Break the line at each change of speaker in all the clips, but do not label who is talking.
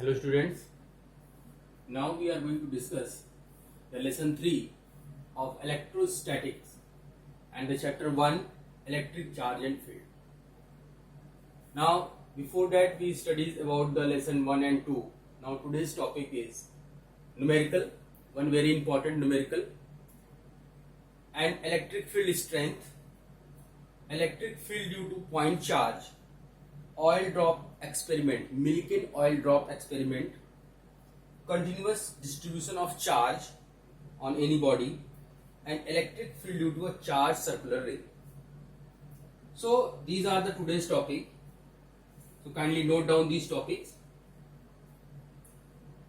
Hello students, now we are going to discuss the lesson 3 of electrostatics and the chapter 1 electric charge and field. Now before that we studied about the lesson 1 and 2. Now today's topic is numerical, one very important numerical, and electric field strength, electric field due to point charge, oil drop experiment, Millikan oil drop experiment, continuous distribution of charge on any body, and electric field due to a charged circular ring. So these are the today's topic. So kindly note down these topics.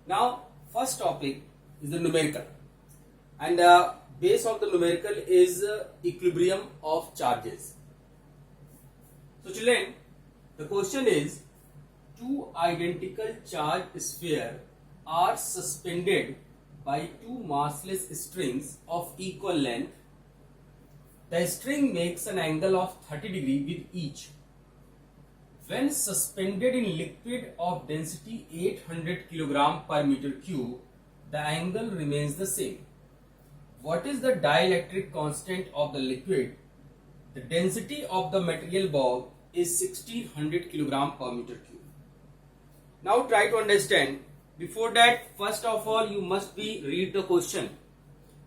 Now first topic is the numerical, and the base of the numerical is equilibrium of charges. So children, the question is, two identical charged spheres are suspended by two massless strings of equal length. The string makes an angle of 30 degrees with each. When suspended in liquid of density 800 kg per meter cube, the angle remains the same. What is the dielectric constant of the liquid? The density of the material bulk is 1600 kg per meter cube. Now try to understand. Before that, first of all, you must read the question.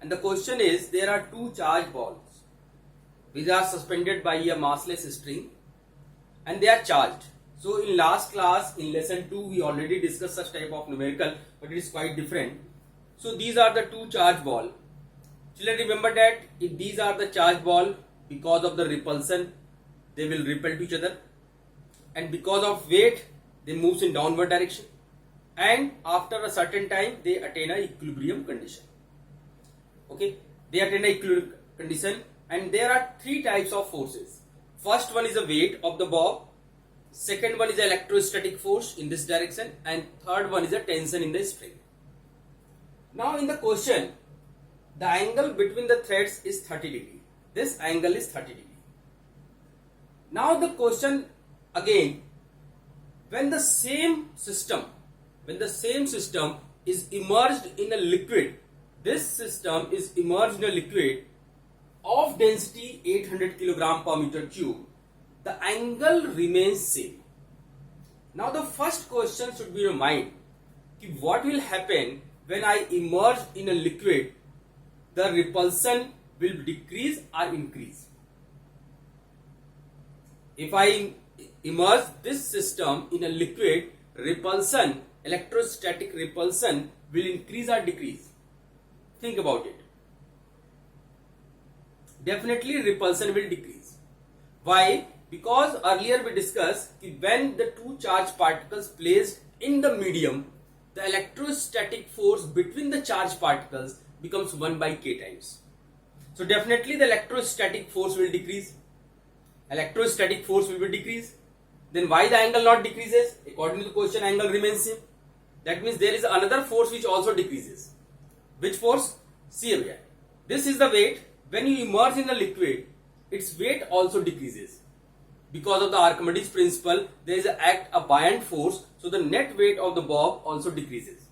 And the question is, there are two charged balls which are suspended by a massless string and they are charged. So in last class, in lesson 2, we already discussed such type of numerical, but it is quite different. So these are the two charged balls. Children, remember that if these are the charged ball, because of the repulsion, they will repel to each other, and because of weight they move in downward direction, and after a certain time they attain a equilibrium condition. Okay, they attain a equilibrium condition, and there are three types of forces. First one is the weight of the bob, second one is the electrostatic force in this direction, and third one is the tension in the string. Now in the question, the angle between the threads is 30 degree. This angle is 30 degree. Now the question again, when the same system is immersed in a liquid, this system is immersed in a liquid of density 800 kg per meter cube, the angle remains same. Now the first question should be in your mind, what will happen when I immerse in a liquid? The repulsion will decrease or increase. If I immerse this system in a liquid, repulsion, electrostatic repulsion will increase or decrease. Think about it. Definitely repulsion will decrease. Why? Because earlier we discussed that when the two charged particles placed in the medium, the electrostatic force between the charged particles becomes 1 by k times. So definitely the electrostatic force will decrease. Electrostatic force will be decreased. Then why the angle not decreases? According to the question, angle remains same. That means there is another force which also decreases. Which force? See here. This is the weight. When you immerse in the liquid, its weight also decreases. Because of the Archimedes principle, there is a buoyant force, so the net weight of the bob also decreases.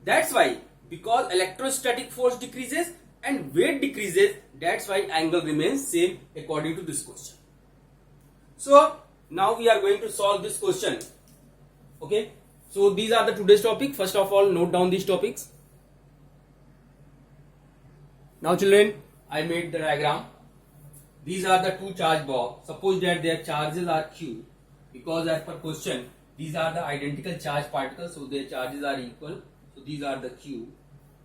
That's why, because electrostatic force decreases and weight decreases, that's why angle remains same according to this question. So now we are going to solve this question. Okay, so these are the today's topic. First of all, note down these topics. Now children, I made the diagram. These are the two charged balls. Suppose that their charges are q, because as per question, these are the identical charged particles, so their charges are equal. So these are the q,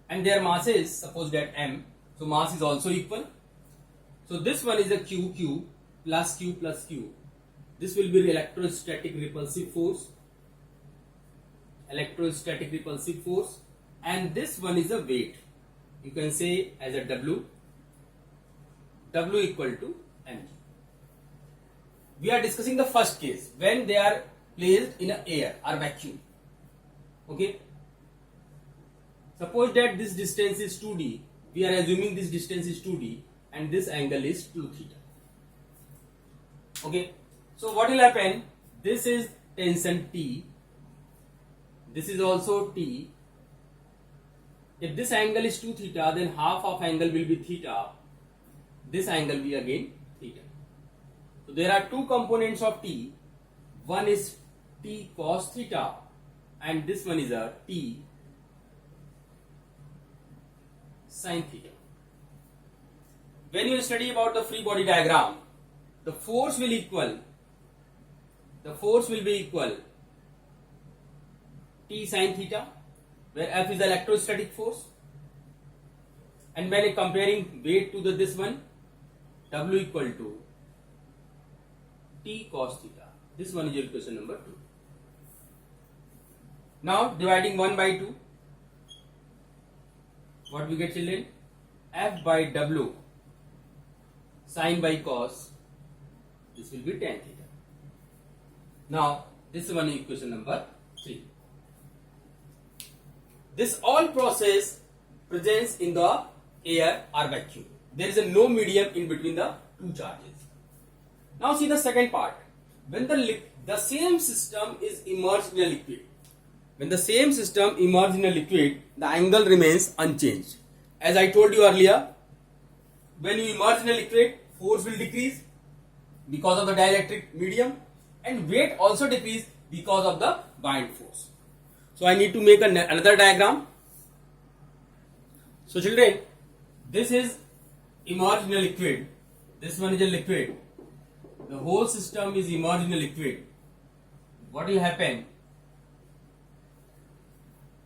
and their mass is, suppose that m, so mass is also equal. So this one is a q plus q plus q. This will be the electrostatic repulsive force, and this one is a weight. You can say as a w equal to mg. We are discussing the first case when they are placed in a air or vacuum. Okay. Suppose that this distance is 2d. We are assuming this distance is 2d and this angle is 2 theta. Okay. So what will happen? This is tension T this is also T. If this angle is 2 theta, then half of angle will be theta. This angle will be again theta. So there are two components of T. One is T cos theta and this one is a T sin theta. When you study about the free body diagram, the force will be equal T sin theta, where F is the electrostatic force, and when comparing weight to this one, W equal to T cos theta. This one is your equation number 2. Now dividing 1 by 2, what we get, children? F by W sin by cos, this will be tan theta. Now this one is equation number 3. This all process presents in the air or vacuum. There is no medium in between the two charges. Now see the second part. When the same system is immersed in a liquid, when the same system immersed in a liquid, the angle remains unchanged. As I told you earlier, when you immerse in a liquid, force will decrease because of the dielectric medium, and weight also decrease because of the buoyant force. So I need to make another diagram. So children, this is immersed in a liquid. This one is a liquid. The whole system is immersed in a liquid. What will happen?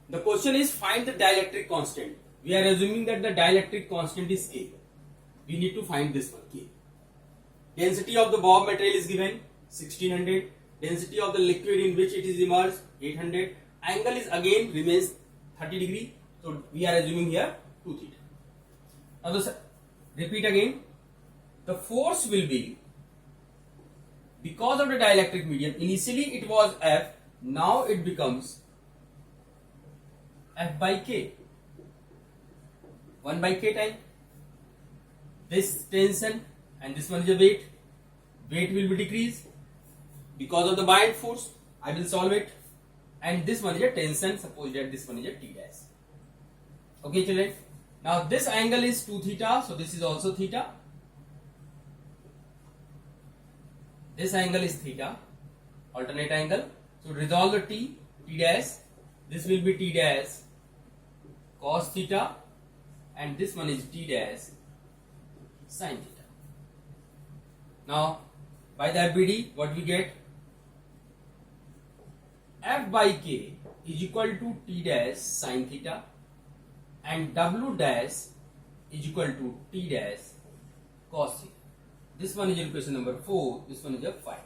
The question is find the dielectric constant. We are assuming that the dielectric constant is K. We need to find this one, K. Density of the bob material is given 1600. Density of the liquid in which it is immersed 800. Angle is again remains 30 degree. So we are assuming here 2 theta. Now repeat again. The force will be, because of the dielectric medium, initially it was F, now it becomes F by K. 1 by K time. This tension and this one is a weight. Weight will be decreased because of the buoyant force. I will solve it. And this one is a tension. Suppose that this one is a T dash. Okay, children. Now this angle is 2 theta. So this is also theta. This angle is theta. Alternate angle. So resolve the T dash. This will be T dash cos theta. And this one is T dash sin theta. Now by the FBD, what we get? F by K is equal to T dash sin theta and W dash is equal to T dash cos theta. This one is equation number 4, this one is a 5.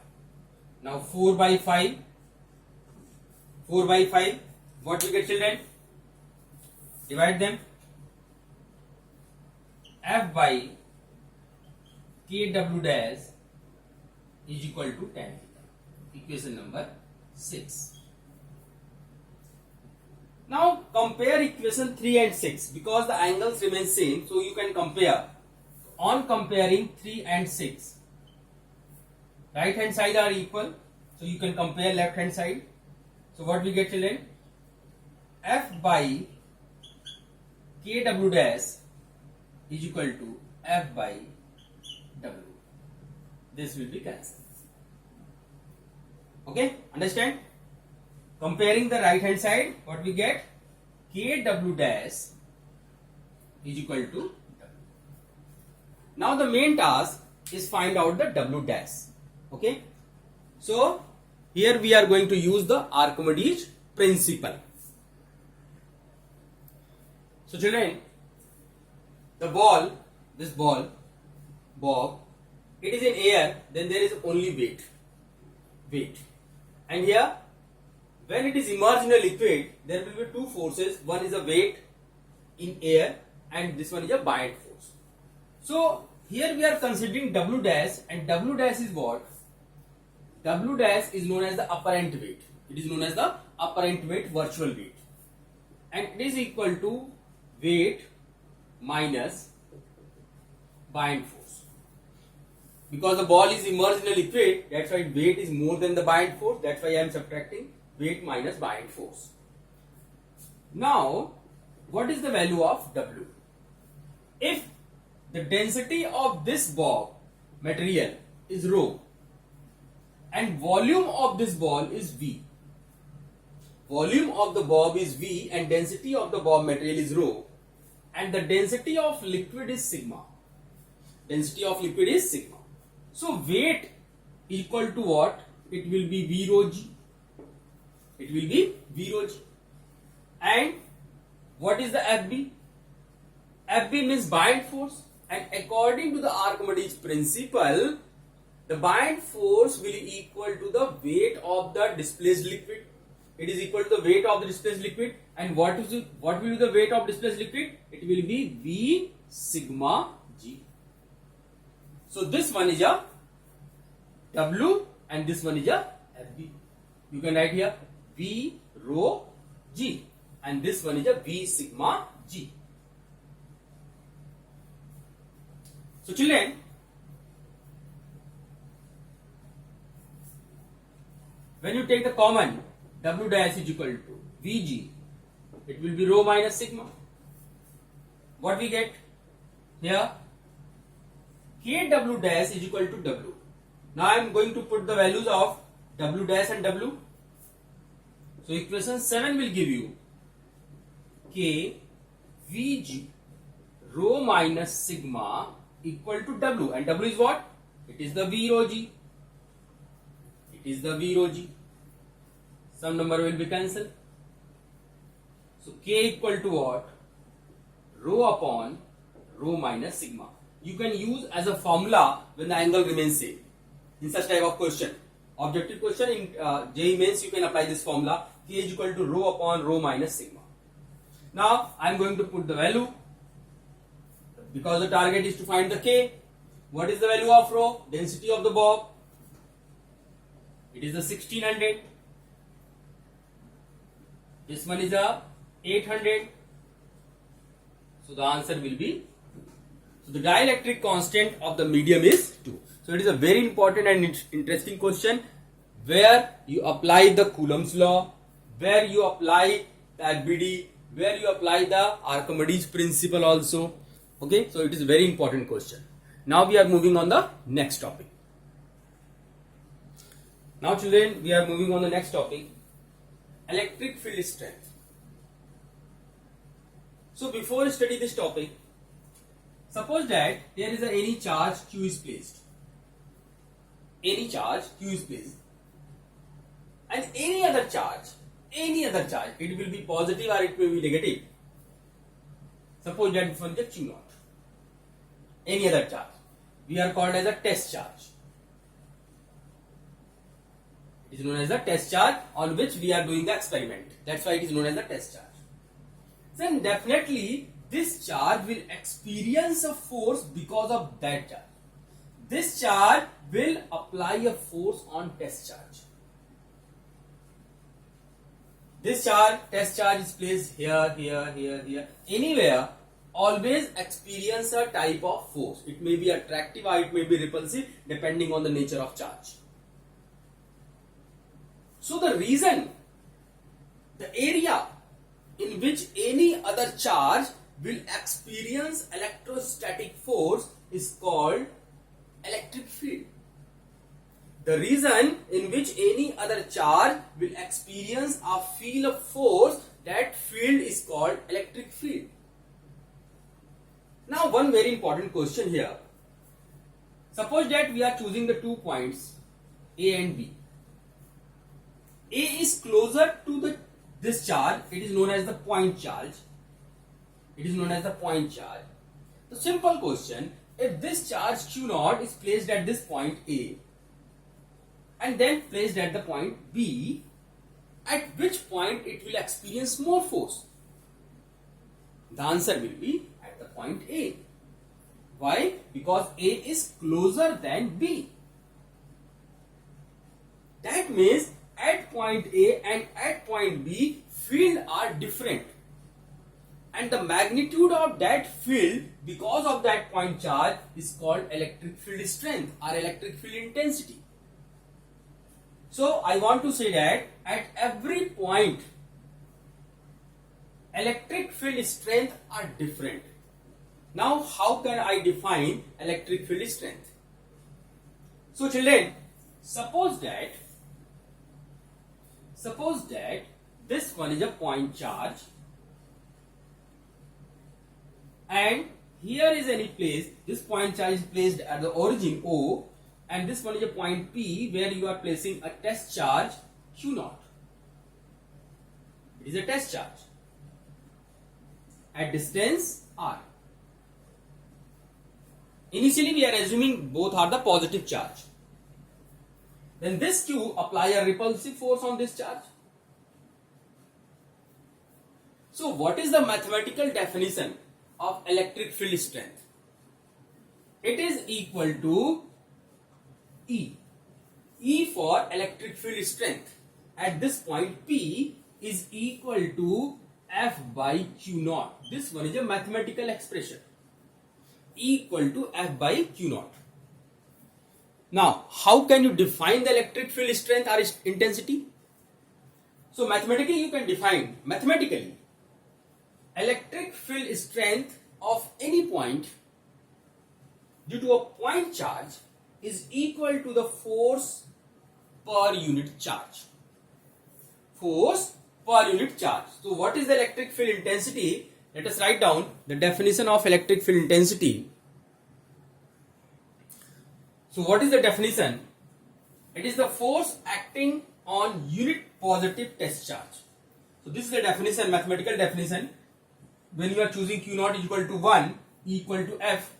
Now 4 by 5, what we get, children? Divide them. F by KW dash is equal to tan theta. Equation number 6. Now compare equation 3 and 6 because the angles remain same, so you can compare. On comparing 3 and 6, right hand side are equal, so you can compare left hand side. So what we get, children? F by KW dash is equal to F by W. This will be cancelled. Okay, understand? Comparing the right hand side, what we get? KW dash is equal to W. Now the main task is find out the W dash. Okay, so here we are going to use the Archimedes principle. So children, the ball, this ball, bob, it is in air, then there is only weight. And here, when it is immersed in a liquid, there will be two forces. One is a weight in air and this one is a buoyant force. So here we are considering W dash, and W dash is what? W dash is known as the apparent weight. It is known as the apparent weight, virtual weight. And it is equal to weight minus buoyant force. Because the ball is immersed in a liquid, that's why weight is more than the buoyant force. That's why I am subtracting weight minus buoyant force. Now, what is the value of W? If the density of this bob material is rho and volume of this ball is V. Volume of the bob is V and density of the bob material is rho, and the density of liquid is sigma. Density of liquid is sigma. So weight equal to what? It will be V rho G. It will be V rho G. And what is the FB? FB means bind force, and according to the Archimedes principle, the bind force will equal to the weight of the displaced liquid. It is equal to the weight of the displaced liquid, and what will be the weight of displaced liquid? It will be V sigma G. So this one is a W and this one is a FB. You can write here V rho G, and this one is a V sigma G. So children, when you take the common, W dash is equal to Vg, it will be rho minus sigma. What we get here? Kw dash is equal to W. Now I am going to put the values of W dash and W. So equation 7 will give you K Vg rho minus sigma equal to W, and W is what? It is the V rho G. It is the V rho G. Some number will be cancelled. So K equal to what? Rho upon rho minus sigma. You can use as a formula when the angle remains same. In such type of question, objective question in JEE Mains, you can apply this formula. K is equal to rho upon rho minus sigma. Now I am going to put the value, because the target is to find the K. What is the value of rho? Density of the bob. It is the 1600. This one is a 800. So the answer will be, so the dielectric constant of the medium is 2. So it is a very important and interesting question where you apply the Coulomb's law, where you apply the FBD, where you apply the Archimedes principle also. Okay, so it is a very important question. Now we are moving on the next topic. Now children, we are moving on the next topic, electric field strength. So before we study this topic, suppose that there is any charge Q is placed. Any charge Q is placed. And any other charge, it will be positive or it may be negative. Suppose that this one is a Q naught. Any other charge. We are called as a test charge. It is known as a test charge on which we are doing the experiment. That's why it is known as a test charge. Then definitely this charge will experience a force because of that charge. This charge will apply a force on test charge. This charge, test charge is placed here, here. Anywhere, always experience a type of force. It may be attractive or it may be repulsive depending on the nature of charge. So the reason, the area in which any other charge will experience electrostatic force is called electric field. The reason in which any other charge will experience a field of force, that field is called electric field. Now one very important question here. Suppose that we are choosing the 2 points A and B. A is closer to this charge, it is known as the point charge. It is known as the point charge. The simple question, if this charge Q naught is placed at this point A and then placed at the point B, at which point it will experience more force? The answer will be at the point A. Why? Because A is closer than B. That means at point A and at point B, field are different. And the magnitude of that field because of that point charge is called electric field strength or electric field intensity. So I want to say that at every point electric field strength are different. Now how can I define electric field strength? So children, suppose that this one is a point charge and here is any place, this point charge is placed at the origin O, and this one is a point P where you are placing a test charge Q naught. It is a test charge at distance R. Initially we are assuming both are the positive charge. Then this Q apply a repulsive force on this charge. So what is the mathematical definition of electric field strength? It is equal to E. E for electric field strength at this point P is equal to F by Q naught. This one is a mathematical expression. Equal to F by Q naught. Now, how can you define the electric field strength or intensity? So mathematically you can define, electric field strength of any point due to a point charge is equal to the force per unit charge. Force per unit charge. So what is the electric field intensity? Let us write down the definition of electric field intensity. So what is the definition? It is the force acting on unit positive test charge. So this is the definition, mathematical definition. When you are choosing Q naught is equal to 1, E equal to F,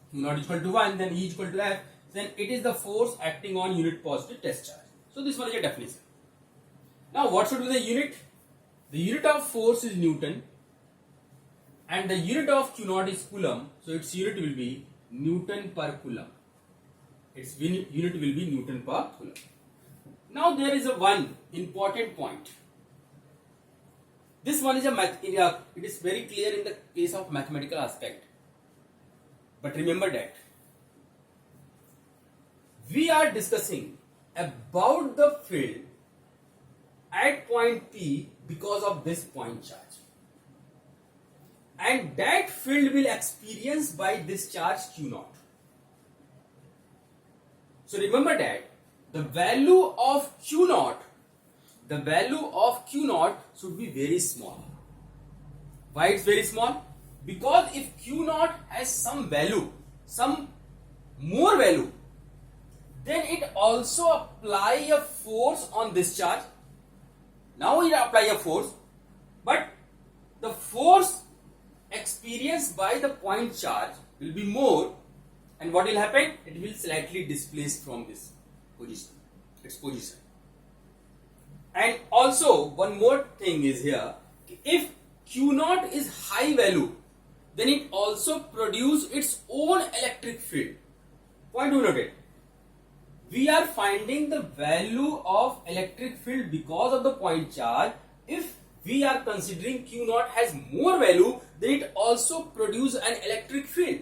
Q naught is equal to 1, then E is equal to F, then it is the force acting on unit positive test charge. So this one is a definition. Now what should be the unit? The unit of force is Newton and the unit of Q naught is Coulomb. So its unit will be Newton per Coulomb. Its unit will be Newton per Coulomb. Now there is a one important point. This one is it is very clear in the case of mathematical aspect. But remember that we are discussing about the field at point P because of this point charge. And that field will experience by this charge Q naught. So remember that the value of Q naught should be very small. Why it's very small? Because if Q naught has some value, some more value, then it also apply a force on this charge. Now it apply a force, but the force experienced by the point charge will be more, and what will happen? It will slightly displace from this position, its position. And also one more thing is here, if Q naught is high value, then it also produce its own electric field. Point to note it. We are finding the value of electric field because of the point charge. If we are considering Q naught has more value, then it also produce an electric field,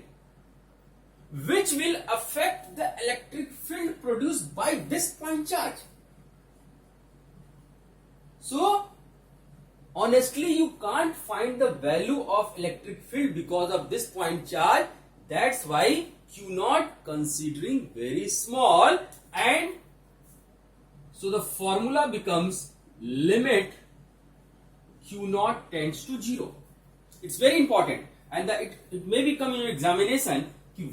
which will affect the electric field produced by this point charge. So honestly you can't find the value of electric field because of this point charge. That's why Q naught considering very small, and so the formula becomes limit Q naught tends to 0. It's very important, and it may become in your examination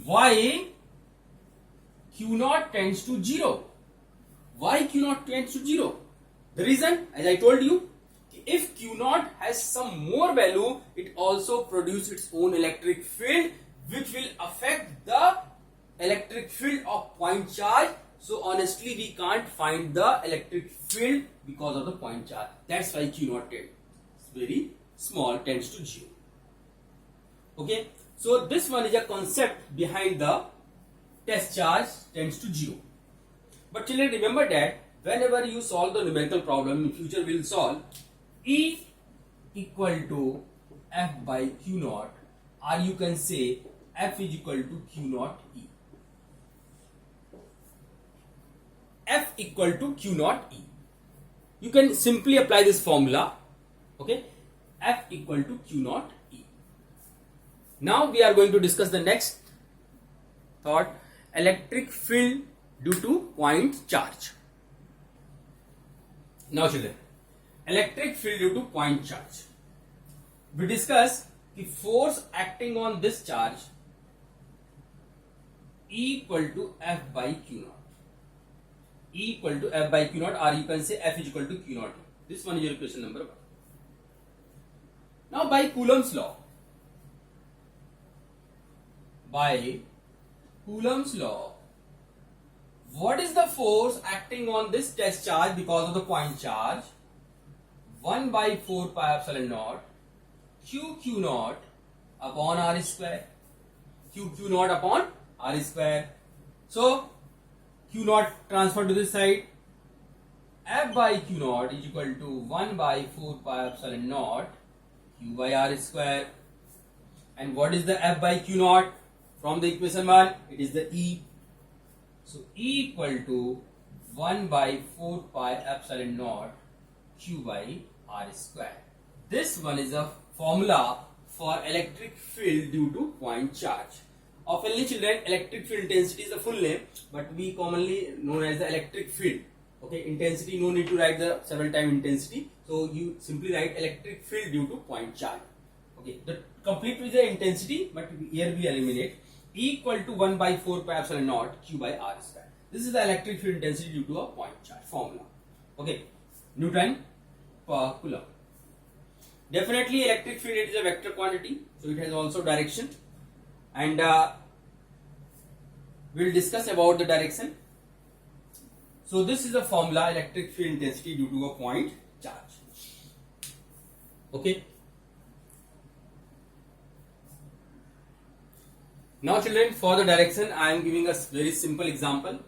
why Q naught tends to 0. Why Q naught tends to 0? The reason, as I told you, if Q naught has some more value, it also produces its own electric field, which will affect the electric field of point charge. So honestly we can't find the electric field because of the point charge. That's why Q naught is very small, tends to 0. Okay, so this one is a concept behind the test charge tends to 0. But children, remember that whenever you solve the numerical problem in future, we will solve E equal to F by Q naught, or you can say F is equal to Q naught E. F equal to Q naught E. You can simply apply this formula. Okay, F equal to Q naught E. Now we are going to discuss the next thought, electric field due to point charge. Now children, electric field due to point charge. We discuss the force acting on this charge E equal to F by Q naught. E equal to F by Q naught, or you can say F is equal to Q naught. This one is your question number 1. Now by Coulomb's law, what is the force acting on this test charge because of the point charge? 1 by 4 pi epsilon naught Q naught upon R square. Q naught upon R square. So Q naught transfer to this side. F by Q naught is equal to 1 by 4 pi epsilon naught Q by R square. And what is the F by Q naught? From the equation 1, it is the E. So E equal to 1 by 4 pi epsilon naught Q by R square. This one is a formula for electric field due to point charge. Oftenly children, electric field intensity is the full name, but we commonly known as the electric field. Okay, intensity, no need to write the several time intensity. So you simply write electric field due to point charge. Okay, the complete with the intensity, but here we eliminate. E equal to 1 by 4 pi epsilon naught Q by R square. This is the electric field intensity due to a point charge formula. Okay, Newton per Coulomb. Definitely electric field, it is a vector quantity, so it has also direction, and we will discuss about the direction. So this is the formula, electric field intensity due to a point charge. Okay. Now children, for the direction I am giving a very simple example.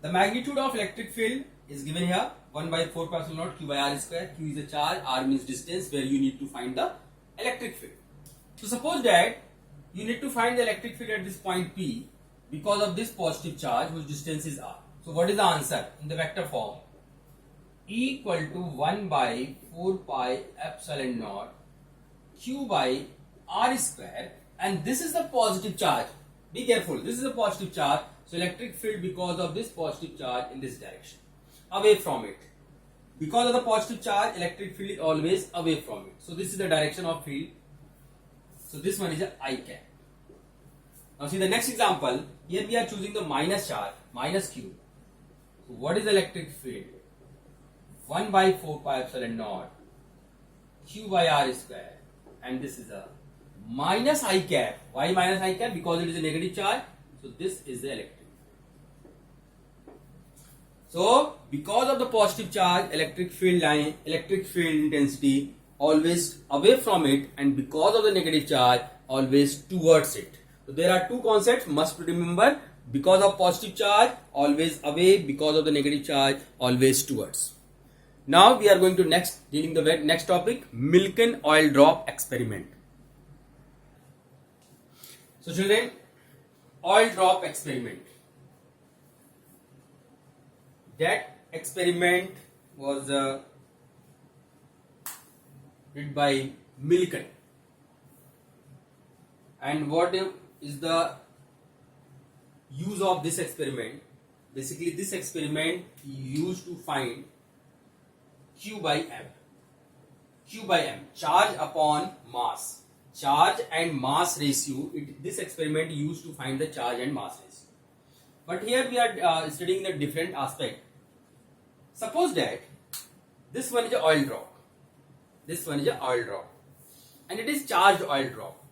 The magnitude of electric field is given here, 1 by 4 pi epsilon naught Q by R square. Q is the charge, R means distance where you need to find the electric field. So suppose that you need to find the electric field at this point P because of this positive charge whose distance is R. So what is the answer in the vector form? E equal to 1 by 4 pi epsilon naught Q by R square, and this is the positive charge. Be careful, this is a positive charge. So electric field because of this positive charge in this direction, away from it. Because of the positive charge, electric field is always away from it. So this is the direction of field. So this one is a I cap. Now see the next example. Here we are choosing the minus charge, minus Q. So what is the electric field? 1 by 4 pi epsilon naught Q by R square, and this is a minus I cap. Why minus I cap? Because it is a negative charge. So this is the electric. So because of the positive charge, electric field intensity always away from it, and because of the negative charge, always towards it. So there are two concepts must remember. Because of positive charge, always away. Because of the negative charge, always towards. Now we are going to dealing the next topic, Millikan oil drop experiment. So children, oil drop experiment. That experiment was did by Millikan. And what is the use of this experiment? Basically, this experiment used to find Q by M. Q by M, charge upon mass. Charge and mass ratio. This experiment used to find the charge and mass ratio. But here we are studying the different aspect. Suppose that this one is an oil drop. This one is an oil drop. And it is charged oil drop.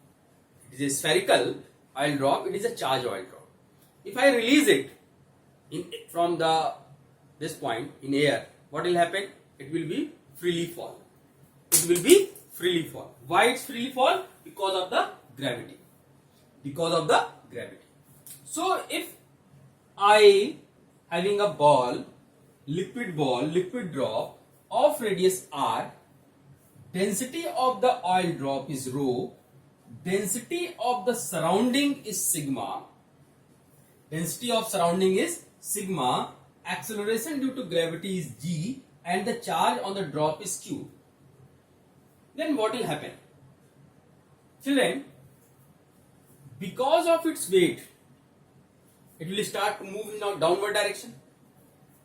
It is a spherical oil drop. It is a charged oil drop. If I release it from this point in air, what will happen? It will be freely fall. It will be freely fall. Why it's freely fall? Because of the gravity. Because of the gravity. So if I having a ball, liquid drop of radius r, density of the oil drop is rho, density of the surrounding is sigma, density of surrounding is sigma, acceleration due to gravity is g, and the charge on the drop is q. then what will happen? Children, because of its weight, it will start to move in a downward direction,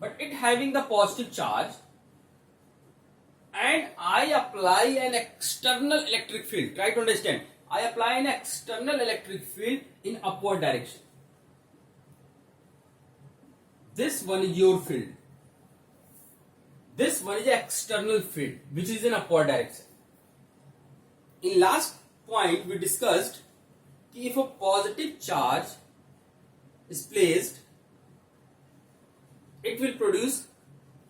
but it having the positive charge, and I apply an external electric field. Try to understand. I apply an external electric field in upward direction. This one is your field. This one is the external field, which is in upward direction. In last point, we discussed that if a positive charge is placed, it will produce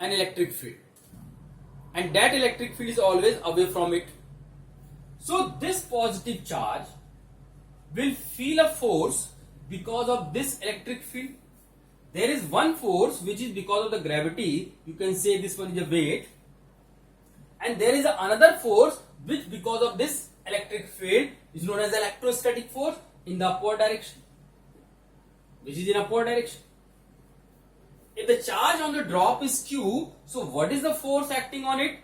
an electric field, and that electric field is always away from it. So this positive charge will feel a force because of this electric field. There is one force which is because of the gravity. You can say this one is a weight, and there is another force which because of this electric field is known as electrostatic force in the upward direction, which is in upward direction. If the charge on the drop is Q, so what is the force acting on it?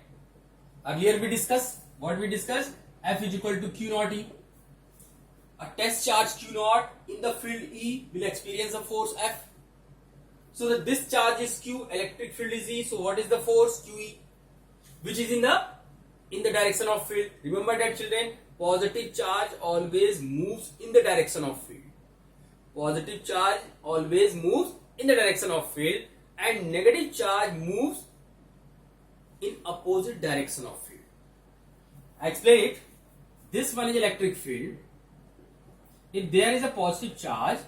Earlier we discussed, what we discussed? F is equal to Q naught E. A test charge Q naught in the field E will experience a force F. So that this charge is Q, electric field is E, so what is the force? QE, which is in the direction of field. Remember that, children, positive charge always moves in the direction of field. Positive charge always moves in the direction of field, and negative charge moves in opposite direction of field. I explain it. This one is electric field. If there is a positive charge,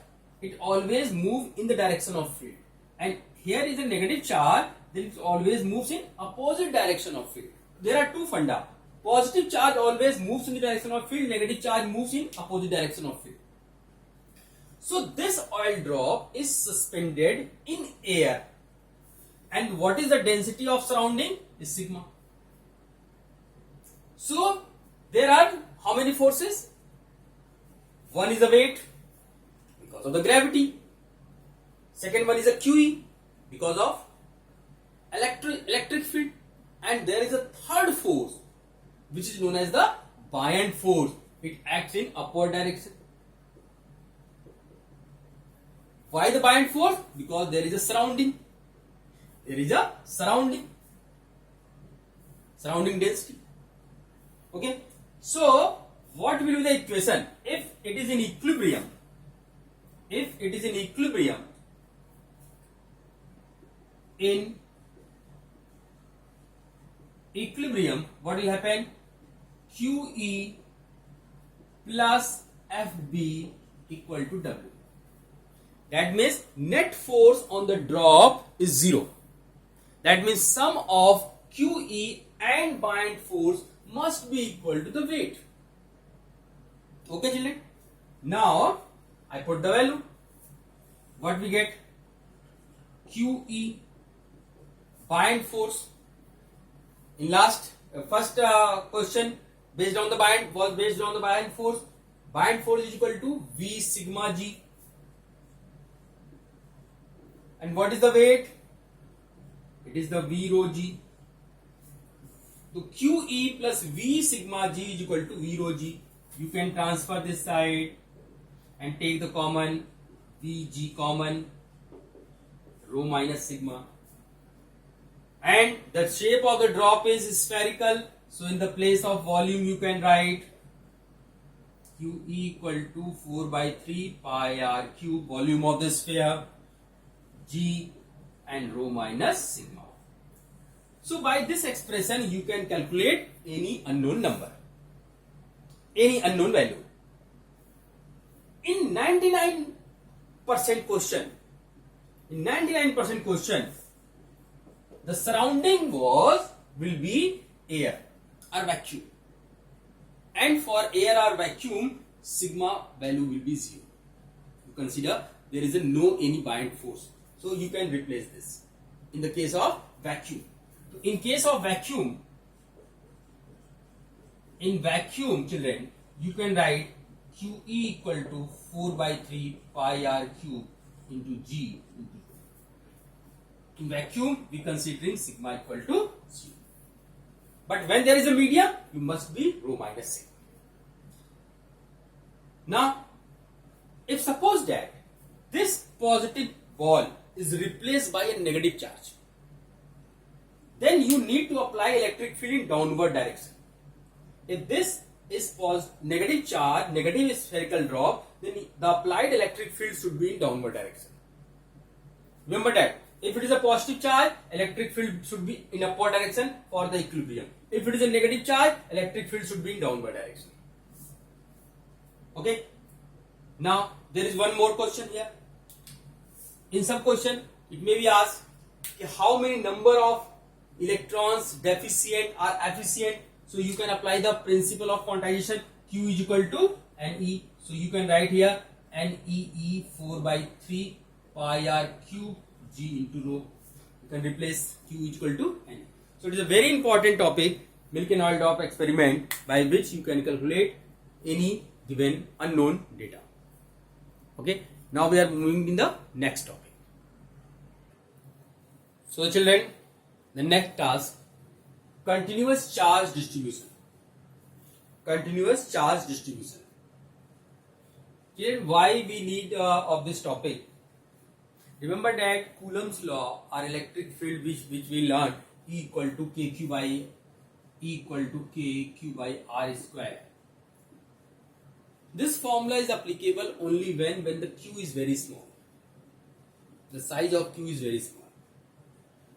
it always moves in the direction of field. And here is a negative charge, then it always moves in opposite direction of field. There are two funda. Positive charge always moves in the direction of field, negative charge moves in opposite direction of field. So this oil drop is suspended in air. And what is the density of surrounding? Is sigma. So there are how many forces? One is the weight because of the gravity. Second one is a QE because of electric field. And there is a third force which is known as the buoyant force. It acts in upward direction. Why the buoyant force? Because there is a surrounding. There is a surrounding density. Okay. So what will be the equation? If it is in equilibrium, in equilibrium, what will happen? QE plus FB equal to W. That means net force on the drop is 0. That means sum of QE and buoyant force must be equal to the weight. Okay, children? Now I put the value. What we get? QE, buoyant force. In first question based on the buoyant force. Buoyant force is equal to V sigma G. And what is the weight? It is the V rho G. So QE plus V sigma G is equal to V rho G. You can transfer this side and take the common, Vg common, rho minus sigma. And the shape of the drop is spherical. So in the place of volume you can write QE equal to 4 by 3 pi r cube, volume of the sphere, G, and rho minus sigma. So by this expression you can calculate any unknown number, any unknown value. In 99% question, the surrounding will be air or vacuum, and for air or vacuum sigma value will be 0. You consider there is any buoyant force, so you can replace this in the case of vacuum. In case of vacuum, children, you can write QE equal to 4 by 3 pi r cube into G into 2. In vacuum, we considering sigma equal to 0. But when there is a medium, you must be rho minus sigma. Now, if suppose that this positive ball is replaced by a negative charge, then you need to apply electric field in downward direction. If this is negative charge, negative spherical drop, then the applied electric field should be in downward direction. Remember that. If it is a positive charge, electric field should be in upward direction for the equilibrium. If it is a negative charge, electric field should be in downward direction. Okay. Now, there is one more question here. In some question, it may be asked, how many number of electrons deficient or efficient? So you can apply the principle of quantization. Q is equal to Ne. So you can write here NeE 4 by 3 pi r cube G into rho. You can replace Q is equal to Ne. So it is a very important topic, milk and oil drop experiment, by which you can calculate any given unknown data. Okay. Now we are moving in the next topic. So children, the next task, continuous charge distribution. Continuous charge distribution. Children, why we need of this topic? Remember that Coulomb's law or electric field which we learned, E equal to kq by r square. This formula is applicable only when the Q is very small. The size of Q is very small.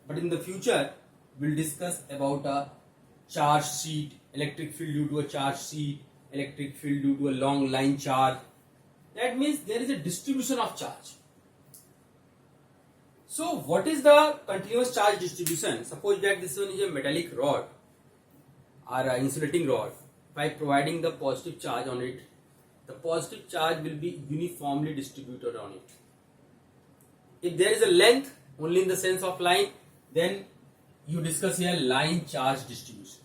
But in the future, we'll discuss about a charge sheet, electric field due to a charge sheet, electric field due to a long line charge. That means there is a distribution of charge. So what is the continuous charge distribution? Suppose that this one is a metallic rod or an insulating rod. By providing the positive charge on it, the positive charge will be uniformly distributed on it. If there is a length, only in the sense of line, then you discuss here line charge distribution.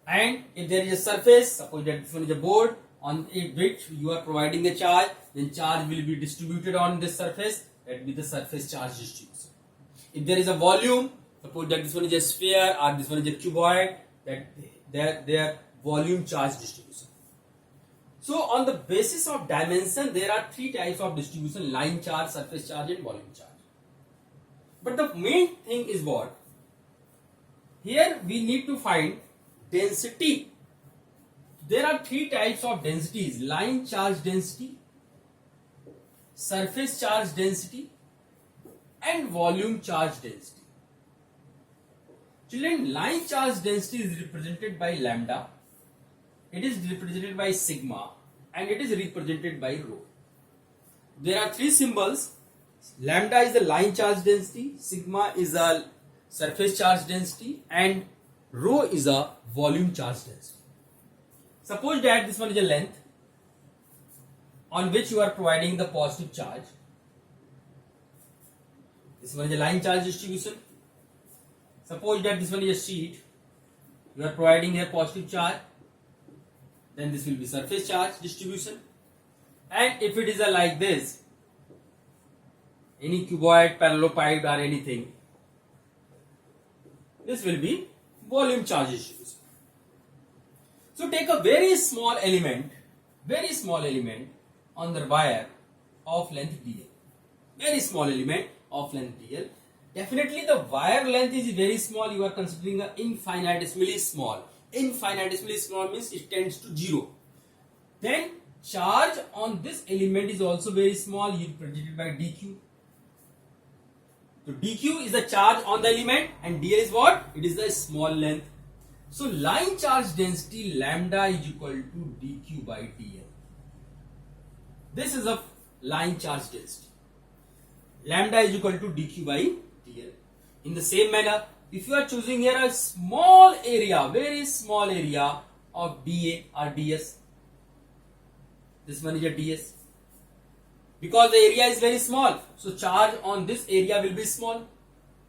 And if there is a surface, suppose that this one is a board on which you are providing the charge, then charge will be distributed on this surface. That will be the surface charge distribution. If there is a volume, suppose that this one is a sphere or this one is a cuboid, that their volume charge distribution. So on the basis of dimension, there are three types of distribution: line charge, surface charge and volume charge. But the main thing is what? Here we need to find density. There are three types of densities: line charge density, surface charge density and volume charge density. Children, line charge density is represented by lambda, it is represented by sigma and it is represented by rho. There are three symbols. Lambda is the line charge density, sigma is a surface charge density and rho is a volume charge density. Suppose that this one is a length on which you are providing the positive charge. This one is a line charge distribution. Suppose that this one is a sheet, you are providing a positive charge, then this will be surface charge distribution. And if it is a like this, any cuboid, parallelepiped or anything, this will be volume charge distribution. So take a very small element on the wire of length dl. Very small element of length dl. Definitely the wire length is very small. You are considering a infinitesimally small. Infinitesimally small means it tends to 0. Then charge on this element is also very small. You represent it by dq. So dq is the charge on the element and dl is what? It is the small length. So line charge density lambda is equal to dq by dl. This is a line charge density. Lambda is equal to dq by dl. In the same manner, if you are choosing here a small area, very small area of dA or ds, this one is a ds. Because the area is very small, so charge on this area will be small.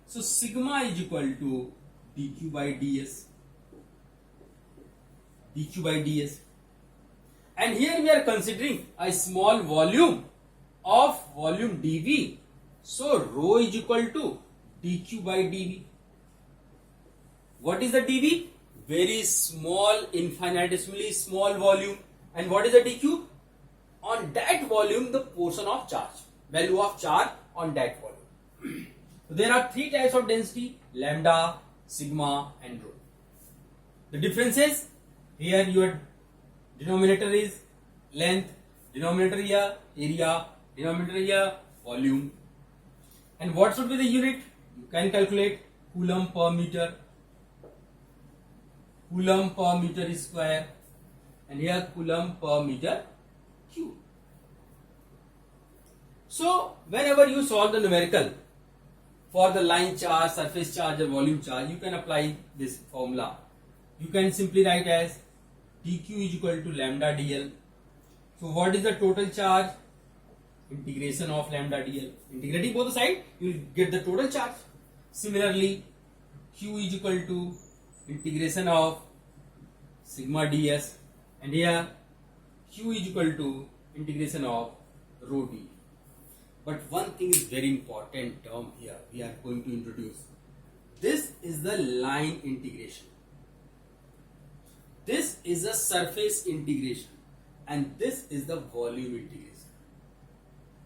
So sigma is equal to dq by ds. dq by ds. And here we are considering a small volume of volume dV. So rho is equal to dq by dV. What is the dV? Very small, infinitesimally small volume. And what is the dq? On that volume, the portion of charge, value of charge on that volume. So there are three types of density: lambda, sigma, and rho. The difference is, here your denominator is length, denominator here area, denominator here volume. And what should be the unit? You can calculate coulomb per meter. Coulomb per meter square, and here coulomb per meter cube. So whenever you solve the numerical for the line charge, surface charge, or volume charge, you can apply this formula. You can simply write as dq is equal to lambda dl. So what is the total charge? Integration of lambda dl. Integrating both the sides, you will get the total charge. Similarly, q is equal to integration of sigma ds, and here q is equal to integration of rho d. But one thing is very important term here we are going to introduce. This is the line integration. This is the surface integration, and this is the volume integration.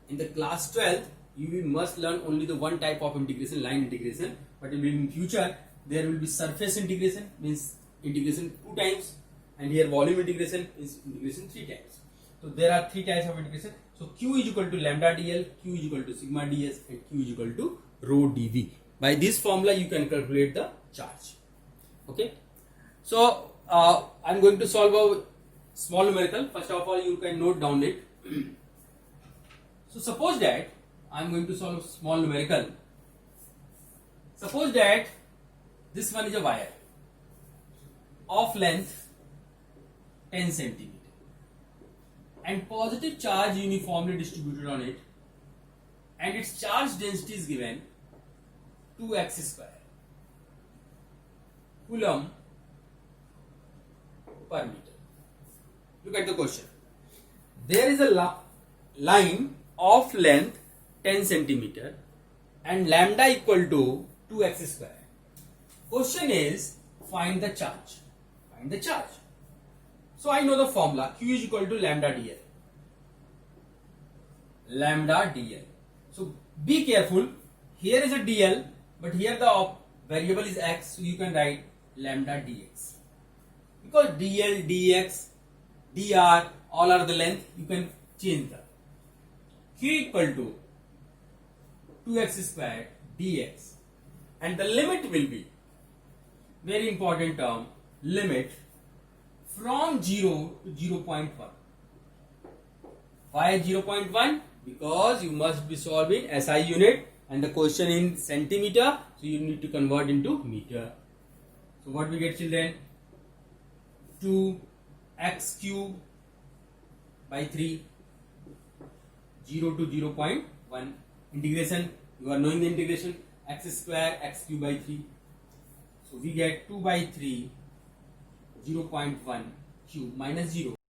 In the class 12th, you must learn only the one type of integration, line integration. But in future, there will be surface integration, means integration 2 times, and here volume integration is integration 3 times. So there are 3 types of integration. So q is equal to lambda dl, q is equal to sigma ds, and q is equal to rho dv. By this formula, you can calculate the charge. Okay. So I'm going to solve a small numerical. First of all, you can note down it. So suppose that I'm going to solve a small numerical. Suppose that this one is a wire of length 10 centimeter and positive charge uniformly distributed on it, and its charge density is given 2x square coulomb per meter. Look at the question. There is a line of length 10 centimeter and lambda equal to 2x square. Question is, find the charge. Find the charge. So I know the formula, q is equal to lambda dl. Lambda dl. So be careful. Here is a dl, but here the variable is x, so you can write lambda dx. Because dl, dx, dr, all are the length, you can change the q equal to 2x square dx, and the limit will be, very important term, limit from 0 to 0.1. Why 0.1? Because you must be solving SI unit and the question in centimeter, so you need to convert into meter. So what we get, children? 2x cube by 3, 0 to 0.1. Integration, you are knowing the integration, x square x cube by 3. So we get 2 by 3, 0.1 cube minus 0.